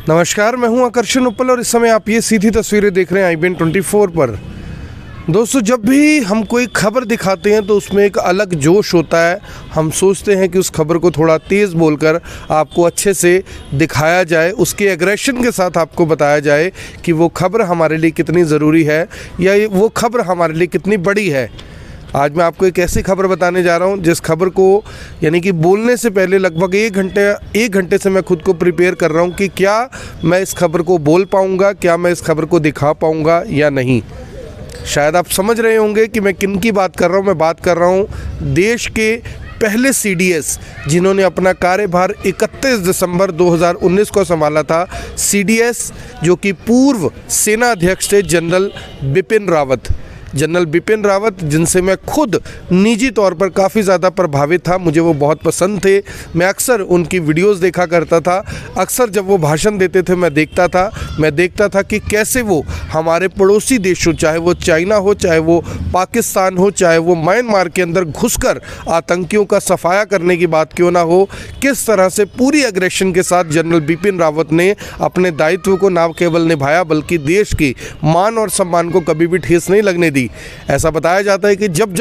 नमस्कार, मैं हूं आकर्षण उपल और इस समय आप ये सीधी तस्वीरें देख रहे हैं IBN24 पर। दोस्तों, जब भी हम कोई खबर दिखाते हैं तो उसमें एक अलग जोश होता है। हम सोचते हैं कि उस खबर को थोड़ा तेज़ बोलकर आपको अच्छे से दिखाया जाए, उसके एग्रेशन के साथ आपको बताया जाए कि वो खबर हमारे लिए कितनी ज़रूरी है या वो खबर हमारे लिए कितनी बड़ी है। आज मैं आपको एक ऐसी खबर बताने जा रहा हूं जिस खबर को यानी कि बोलने से पहले लगभग एक घंटे से मैं खुद को प्रिपेयर कर रहा हूं कि क्या मैं इस खबर को बोल पाऊंगा, क्या मैं इस खबर को दिखा पाऊंगा या नहीं। शायद आप समझ रहे होंगे कि मैं किन की बात कर रहा हूं। मैं बात कर रहा हूं देश के पहले CDS जिन्होंने अपना कार्यभार 31 दिसंबर 2019 को संभाला था। CDS जो कि पूर्व सेना अध्यक्ष थे जनरल बिपिन रावत। जनरल बिपिन रावत जिनसे मैं खुद निजी तौर पर काफ़ी ज़्यादा प्रभावित था, मुझे वो बहुत पसंद थे। मैं अक्सर उनकी वीडियोस देखा करता था। अक्सर जब वो भाषण देते थे मैं देखता था कि कैसे वो हमारे पड़ोसी देशों, चाहे वो चाइना हो, चाहे वो पाकिस्तान हो, चाहे वो म्यांमार के अंदर घुसकर आतंकियों का सफाया करने की बात क्यों ना हो, किस तरह से पूरी एग्रेशन के साथ जनरल बिपिन रावत ने अपने दायित्व को न केवल निभाया बल्कि देश की मान और सम्मान को कभी भी ठेस नहीं लगने दी। ऐसा बताया जाता है कि जब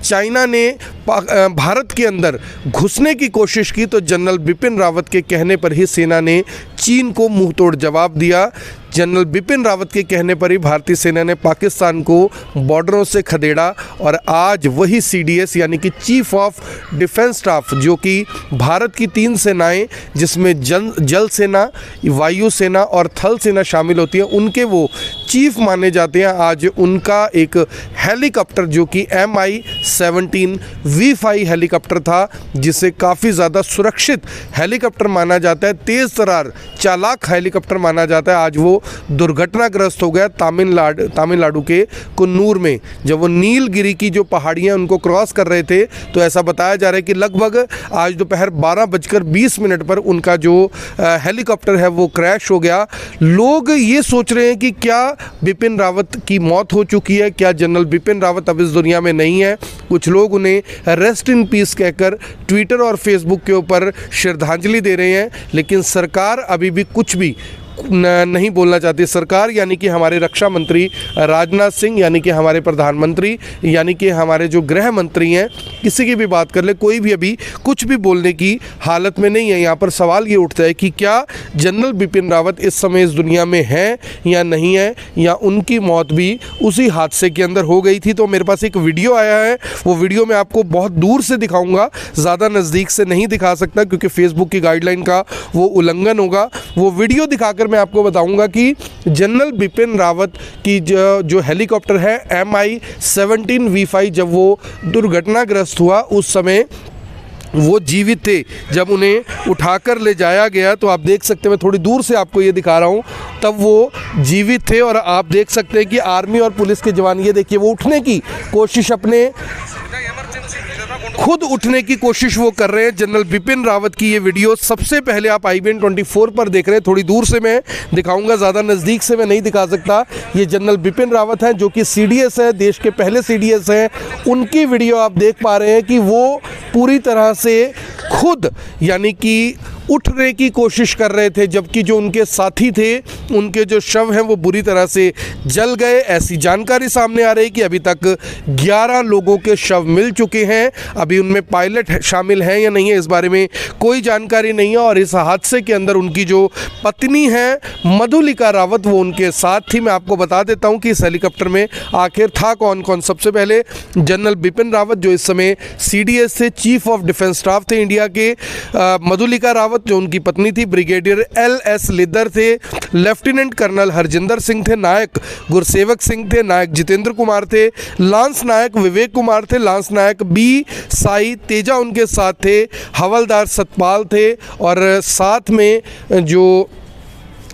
चाइना ने भारत के अंदर घुसने की कोशिश की तो जनरल बिपिन रावत के कहने पर ही सेना ने चीन को मुंह तोड़ जवाब दिया। जनरल बिपिन रावत के कहने पर ही भारतीय सेना ने पाकिस्तान को बॉर्डरों से खदेड़ा और आज वही CDS यानी कि चीफ ऑफ डिफेंस स्टाफ, जो कि भारत की 3 सेनाएं जिसमें जल सेना, वायु सेना और थल सेना शामिल होती है, उनके वो चीफ माने जाते हैं। आज उनका एक हेलीकॉप्टर जो कि MI-17 V5 हेलीकॉप्टर था, जिसे काफ़ी ज़्यादा सुरक्षित हेलीकॉप्टर माना जाता है, तेज़ तर्रार चालाक हेलीकॉप्टर माना जाता है, आज वो दुर्घटनाग्रस्त हो गया तमिलनाडु के कुन्नूर में। जब वो नीलगिरी की जो पहाड़ियां उनको क्रॉस कर रहे थे तो ऐसा बताया जा रहा है कि लगभग आज दोपहर 12:20 पर उनका जो हेलीकॉप्टर है वो क्रैश हो गया। लोग ये सोच रहे हैं कि क्या बिपिन रावत की मौत हो चुकी है, क्या जनरल बिपिन रावत अब इस दुनिया में नहीं है। कुछ लोग उन्हें रेस्ट इन पीस कहकर ट्विटर और फेसबुक के ऊपर श्रद्धांजलि दे रहे हैं, लेकिन सरकार अभी भी कुछ भी नहीं बोलना चाहती। सरकार यानी कि हमारे रक्षा मंत्री राजनाथ सिंह, यानी कि हमारे प्रधानमंत्री, यानी कि हमारे जो गृह मंत्री हैं, किसी की भी बात कर ले, कोई भी अभी कुछ भी बोलने की हालत में नहीं है। यहाँ पर सवाल ये उठता है कि क्या जनरल बिपिन रावत इस समय इस दुनिया में है या नहीं है, या उनकी मौत भी उसी हादसे के अंदर हो गई थी। तो मेरे पास एक वीडियो आया है, वो वीडियो मैं आपको बहुत दूर से दिखाऊंगा, ज़्यादा नज़दीक से नहीं दिखा सकता क्योंकि फेसबुक की गाइडलाइन का वो उल्लंघन होगा। वो वीडियो दिखाकर मैं आपको बताऊंगा कि जनरल बिपिन रावत की जो हेलीकॉप्टर है MI-17 V5, जब वो दुर्घटनाग्रस्त हुआ उस समय वो जीवित थे। जब उन्हें उठाकर ले जाया गया तो आप देख सकते हैं, मैं थोड़ी दूर से आपको ये दिखा रहा हूँ, तब वो जीवित थे। और आप देख सकते हैं कि आर्मी और पुलिस के जवान, ये देखिए, वो उठने की कोशिश, अपने खुद उठने की कोशिश वो कर रहे हैं। जनरल बिपिन रावत की ये वीडियो सबसे पहले आप IBN24 पर देख रहे हैं। थोड़ी दूर से मैं दिखाऊंगा, ज़्यादा नज़दीक से मैं नहीं दिखा सकता। ये जनरल बिपिन रावत हैं जो कि CDS है, देश के पहले CDS हैं। उनकी वीडियो आप देख पा रहे हैं कि वो पूरी तरह से खुद यानी कि उठने की कोशिश कर रहे थे, जबकि जो उनके साथी थे, उनके जो शव हैं वो बुरी तरह से जल गए। ऐसी जानकारी सामने आ रही है कि अभी तक 11 लोगों के शव मिल चुके हैं। अभी उनमें पायलट शामिल हैं या नहीं है, इस बारे में कोई जानकारी नहीं है। और इस हादसे के अंदर उनकी जो पत्नी है मधुलिका रावत, वो उनके साथ थी। मैं आपको बता देता हूँ कि इस हेलीकॉप्टर में आखिर था कौन कौन। सबसे पहले जनरल बिपिन रावत जो इस समय CDS से चीफ ऑफ डिफेंस स्टाफ थे इंडिया के, मधुलिका रावत जो उनकी पत्नी थी, ब्रिगेडियर LS लिद्दर थे, लेफ्टिनेंट कर्नल हरजिंदर सिंह थे, नायक गुरसेवक सिंह थे, नायक जितेंद्र कुमार थे, लांस नायक विवेक कुमार थे, लांस नायक B साई तेजा उनके साथ थे, हवलदार सतपाल थे, और साथ में जो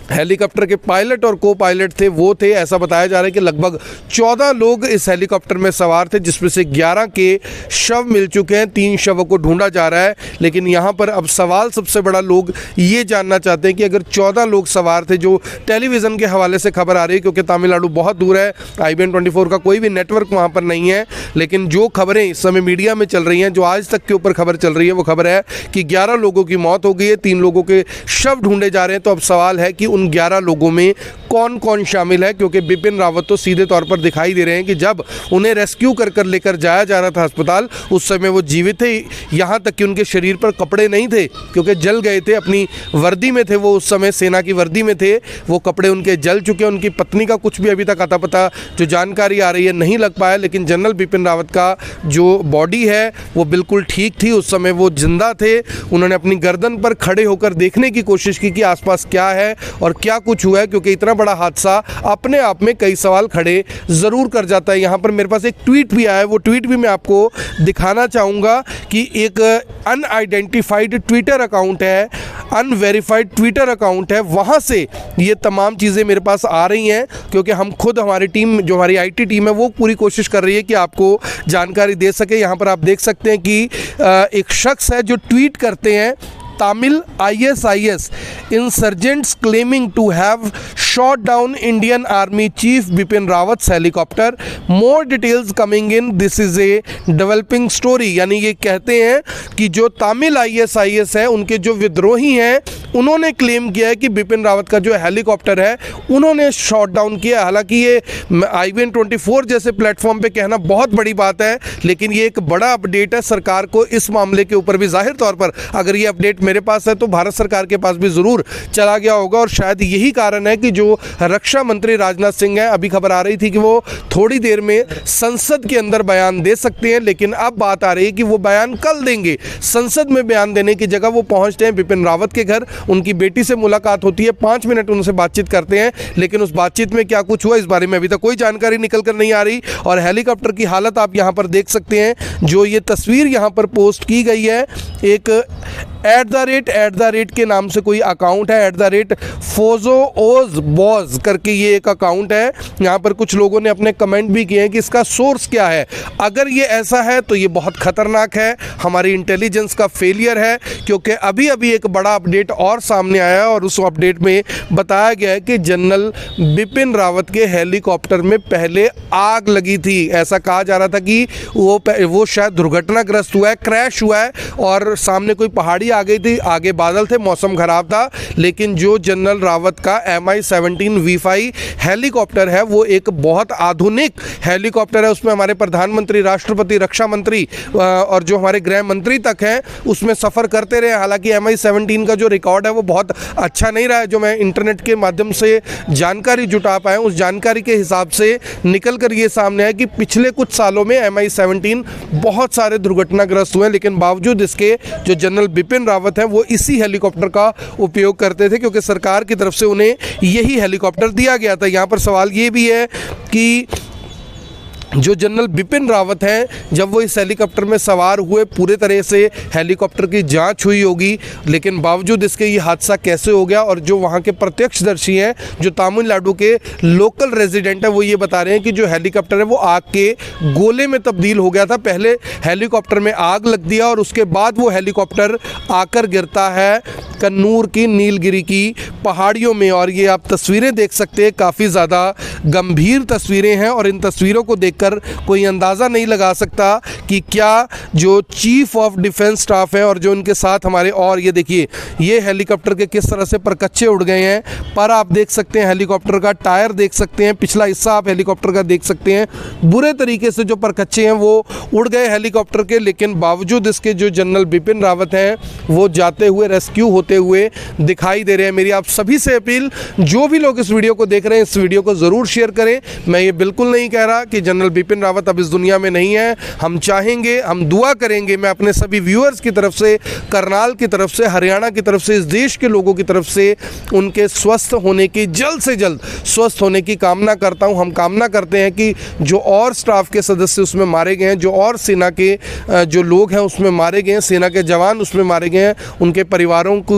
हेलीकॉप्टर के पायलट और को पायलट थे वो थे। ऐसा बताया जा रहा है कि लगभग 14 लोग इस हेलीकॉप्टर में सवार थे, जिसमें से 11 के शव मिल चुके हैं, 3 शवों को ढूंढा जा रहा है। लेकिन यहाँ पर अब सवाल सबसे बड़ा लोग ये जानना चाहते हैं कि अगर 14 लोग सवार थे, जो टेलीविज़न के हवाले से खबर आ रही है, क्योंकि तमिलनाडु बहुत दूर है, IBN24 का कोई भी नेटवर्क वहाँ पर नहीं है, लेकिन जो खबरें इस समय मीडिया में चल रही हैं, जो आज तक के ऊपर खबर चल रही है, वो खबर है कि 11 लोगों की मौत हो गई है, 3 लोगों के शव ढूंढे जा रहे हैं। तो अब सवाल है कि उन 11 लोगों में कौन कौन शामिल है, क्योंकि बिपिन रावत तो सीधे तौर पर दिखाई दे रहे हैं कि जब उन्हें रेस्क्यू कर कर लेकर जाया जा रहा था अस्पताल, उस समय वो जीवित थे। यहाँ तक कि उनके शरीर पर कपड़े नहीं थे क्योंकि जल गए थे, अपनी वर्दी में थे वो, उस समय सेना की वर्दी में थे, वो कपड़े उनके जल चुके। उनकी पत्नी का कुछ भी अभी तक अता पता जो जानकारी आ रही है नहीं लग पाया, लेकिन जनरल बिपिन रावत का जो बॉडी है वो बिल्कुल ठीक थी, उस समय वो जिंदा थे। उन्होंने अपनी गर्दन पर खड़े होकर देखने की कोशिश की कि आसपास क्या है और क्या कुछ हुआ है, क्योंकि इतना बड़ा हादसा अपने आप में कई सवाल खड़े ज़रूर कर जाता है। यहाँ पर मेरे पास एक ट्वीट भी आया है, वो ट्वीट भी मैं आपको दिखाना चाहूँगा कि एक अनआइडेंटिफाइड ट्विटर अकाउंट है, अनवेरीफाइड ट्विटर अकाउंट है, वहाँ से ये तमाम चीज़ें मेरे पास आ रही हैं, क्योंकि हम खुद, हमारी टीम, जो हमारी आईटी टीम है, वो पूरी कोशिश कर रही है कि आपको जानकारी दे सके। यहाँ पर आप देख सकते हैं कि एक शख्स है जो ट्वीट करते हैं, Tamil ISIS insurgents claiming to have shot down Indian Army Chief Bipin Rawat's helicopter. More details coming in. This is a developing story. यानी ये कहते हैं कि जो तामिल ISIS है, उनके जो विद्रोही हैं, उन्होंने क्लेम किया है कि बिपिन रावत का जो हेलीकॉप्टर है उन्होंने शॉट डाउन किया। हालांकि ये IBN24 जैसे प्लेटफॉर्म पे कहना बहुत बड़ी बात है, लेकिन ये एक बड़ा अपडेट है सरकार को इस मामले के ऊपर भी। जाहिर तौर पर अगर ये अपडेट मेरे पास है तो भारत सरकार के पास भी ज़रूर चला गया होगा, और शायद यही कारण है कि जो रक्षा मंत्री राजनाथ सिंह हैं, अभी खबर आ रही थी कि वो थोड़ी देर में संसद के अंदर बयान दे सकते हैं, लेकिन अब बात आ रही है कि वो बयान कल देंगे। संसद में बयान देने की जगह वो पहुंचते हैं बिपिन रावत के घर, उनकी बेटी से मुलाकात होती है, 5 मिनट उनसे बातचीत करते हैं, लेकिन उस बातचीत में क्या कुछ हुआ इस बारे में अभी तक कोई जानकारी निकल कर नहीं आ रही। और हेलीकॉप्टर की हालत आप यहाँ पर देख सकते हैं, जो ये तस्वीर यहाँ पर पोस्ट की गई है, एक @ के नाम से कोई अकाउंट है, @FozoOzBoz करके ये एक अकाउंट है। यहाँ पर कुछ लोगों ने अपने कमेंट भी किए हैं कि इसका सोर्स क्या है। अगर ये ऐसा है तो ये बहुत खतरनाक है, हमारी इंटेलिजेंस का फेलियर है, क्योंकि अभी अभी एक बड़ा अपडेट और सामने आया है और उस अपडेट में बताया गया है कि जनरल बिपिन रावत के हेलीकॉप्टर में पहले आग लगी थी। ऐसा कहा जा रहा था कि वो शायद दुर्घटनाग्रस्त हुआ है, क्रैश हुआ है, और सामने कोई पहाड़ी आ गई थी, आगे बादल थे, मौसम खराब था। लेकिन जो जनरल रावत का MI-17 V5 हेलीकॉप्टर है वो एक बहुत आधुनिक हेलीकॉप्टर है। उसमें हमारे प्रधानमंत्री, राष्ट्रपति, रक्षा मंत्री और जो हमारे गृह मंत्री तक हैं उसमें सफ़र करते रहे। हालांकि MI-17 का जो रिकॉर्ड है वो बहुत अच्छा नहीं रहा है। जो मैं इंटरनेट के माध्यम से जानकारी जुटा पाया, उस जानकारी के हिसाब से निकल कर ये सामने है कि पिछले कुछ सालों में MI-17 बहुत सारे दुर्घटनाग्रस्त हुए, लेकिन बावजूद इसके जो जनरल बिपिन रावत हैं वो इसी हेलीकॉप्टर का उपयोग करते थे, क्योंकि सरकार की तरफ से उन्हें यही हेलीकॉप्टर दिया गया था। यहाँ पर सवाल ये भी है कि जो जनरल बिपिन रावत हैं, जब वो इस हेलीकॉप्टर में सवार हुए, पूरे तरह से हेलीकॉप्टर की जांच हुई होगी, लेकिन बावजूद इसके ये हादसा कैसे हो गया। और जो वहाँ के प्रत्यक्षदर्शी हैं, जो तमिलनाडु के लोकल रेजिडेंट हैं, वो ये बता रहे हैं कि जो हेलीकॉप्टर है वो आग के गोले में तब्दील हो गया था। पहले हेलीकॉप्टर में आग लग दिया और उसके बाद वो हेलीकॉप्टर आकर गिरता है कन्नूर की नीलगिरी की पहाड़ियों में। और ये आप तस्वीरें देख सकते हैं, काफ़ी ज़्यादा गंभीर तस्वीरें हैं, और इन तस्वीरों को देखकर कोई अंदाज़ा नहीं लगा सकता कि क्या जो चीफ ऑफ डिफेंस स्टाफ है और जो उनके साथ हमारे, और ये देखिए ये हेलीकॉप्टर के किस तरह से परकच्चे उड़ गए हैं। पर आप देख सकते हैं हेलीकॉप्टर का टायर देख सकते हैं, पिछला हिस्सा आप हेलीकॉप्टर का देख सकते हैं, बुरे तरीके से जो परकच्चे हैं वो उड़ गए हेलीकॉप्टर के। लेकिन बावजूद इसके जो जनरल बिपिन रावत हैं वो जाते हुए, रेस्क्यू होते हुए दिखाई दे रहे हैं। मेरी आप सभी से अपील, जो भी लोग इस वीडियो को देख रहे हैं, इस वीडियो को ज़रूर शेयर करें। मैं ये बिल्कुल नहीं कह रहा कि जनरल बिपिन रावत अब इस दुनिया में नहीं है। हम चाहेंगे, हम दुआ करेंगे, मैं अपने सभी व्यूअर्स की तरफ से, करनाल की तरफ से, हरियाणा की तरफ से, इस देश के लोगों की तरफ से उनके स्वस्थ होने की, जल्द से जल्द स्वस्थ होने की कामना करता हूं। हम कामना करते हैं कि जो और स्टाफ के सदस्य उसमें मारे गए हैं, जो और सेना के जो लोग हैं उसमें मारे गए हैं, सेना के जवान उसमें मारे गए हैं, उनके परिवारों को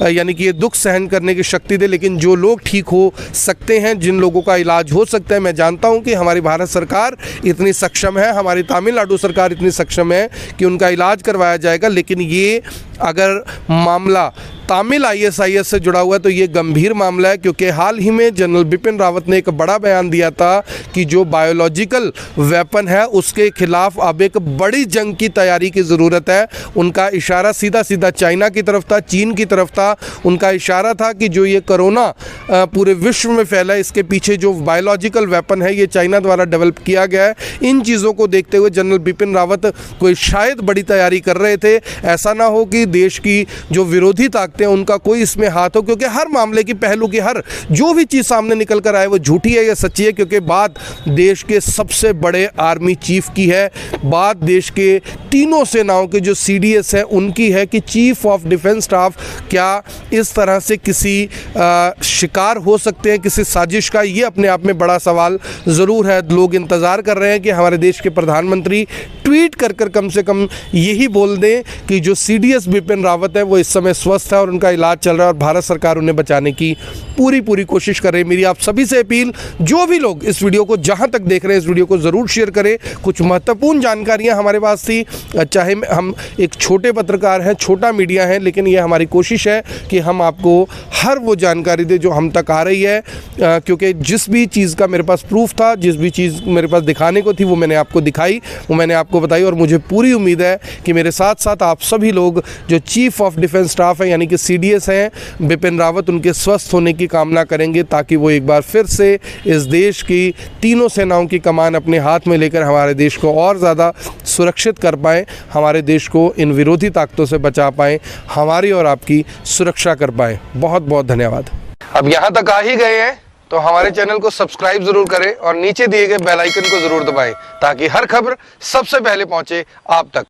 यानी कि ये दुख सहन करने की शक्ति दे। लेकिन जो लोग ठीक हो सकते हैं, जिन लोगों का इलाज हो सकता है, मैं जानता हूं कि हमारी भारत सरकार सरकार इतनी सक्षम है, हमारी तमिलनाडु सरकार इतनी सक्षम है कि उनका इलाज करवाया जाएगा। लेकिन ये अगर मामला तमिल ISIS से जुड़ा हुआ है तो ये गंभीर मामला है, क्योंकि हाल ही में जनरल बिपिन रावत ने एक बड़ा बयान दिया था कि जो बायोलॉजिकल वेपन है उसके खिलाफ अब एक बड़ी जंग की तैयारी की ज़रूरत है। उनका इशारा सीधा सीधा चाइना की तरफ था, चीन की तरफ था। उनका इशारा था कि जो ये कोरोना पूरे विश्व में फैला है, इसके पीछे जो बायोलॉजिकल वेपन है ये चाइना द्वारा डेवलप किया गया है। इन चीज़ों को देखते हुए जनरल बिपिन रावत कोई शायद बड़ी तैयारी कर रहे थे। ऐसा ना हो कि देश की जो विरोधी ताकतें उनका कोई इसमें हाथ हो, क्योंकि हर मामले की पहलू की हर जो भी चीज़ सामने निकल कर आए वो झूठी है या सच्ची है, क्योंकि बात देश के सबसे बड़े आर्मी चीफ की है, बात देश के तीनों सेनाओं के जो CDS है उनकी है कि चीफ ऑफ डिफेंस स्टाफ क्या इस तरह से किसी शिकार हो सकते हैं किसी साजिश का। ये अपने आप में बड़ा सवाल ज़रूर है। लोग इंतज़ार कर रहे हैं कि हमारे देश के प्रधानमंत्री ट्वीट कर कम से कम यही बोल दें कि जो CDS बिपिन रावत है वो इस समय स्वस्थ है और उनका इलाज चल रहा है और भारत सरकार उन्हें बचाने की पूरी कोशिश कर रही है। मेरी आप सभी से अपील, जो भी लोग इस वीडियो को जहां तक देख रहे हैं इस वीडियो को ज़रूर शेयर करें। कुछ महत्वपूर्ण जानकारियां हमारे पास थी, चाहे हम एक छोटे पत्रकार हैं, छोटा मीडिया है, लेकिन ये हमारी कोशिश है कि हम आपको हर वो जानकारी दें जो हम तक आ रही है, क्योंकि जिस भी चीज़ का मेरे पास प्रूफ था, जिस भी चीज़ मेरे पास दिखाने को थी वो मैंने आपको दिखाई, वो मैंने आपको बताई। और मुझे पूरी उम्मीद है कि मेरे साथ साथ आप सभी लोग जो चीफ ऑफ डिफेंस स्टाफ है यानी कि CDS हैं बिपिन रावत, उनके स्वस्थ होने की कामना करेंगे, ताकि वो एक बार फिर से इस देश की तीनों सेनाओं की कमान अपने हाथ में लेकर हमारे देश को और ज़्यादा सुरक्षित कर पाएँ, हमारे देश को इन विरोधी ताकतों से बचा पाएँ, हमारी और आपकी सुरक्षा कर पाएँ। बहुत बहुत धन्यवाद। अब यहाँ तक आ ही गए हैं तो हमारे चैनल को सब्सक्राइब जरूर करें और नीचे दिए गए बेल आइकन को जरूर दबाएं, ताकि हर खबर सबसे पहले पहुंचे आप तक।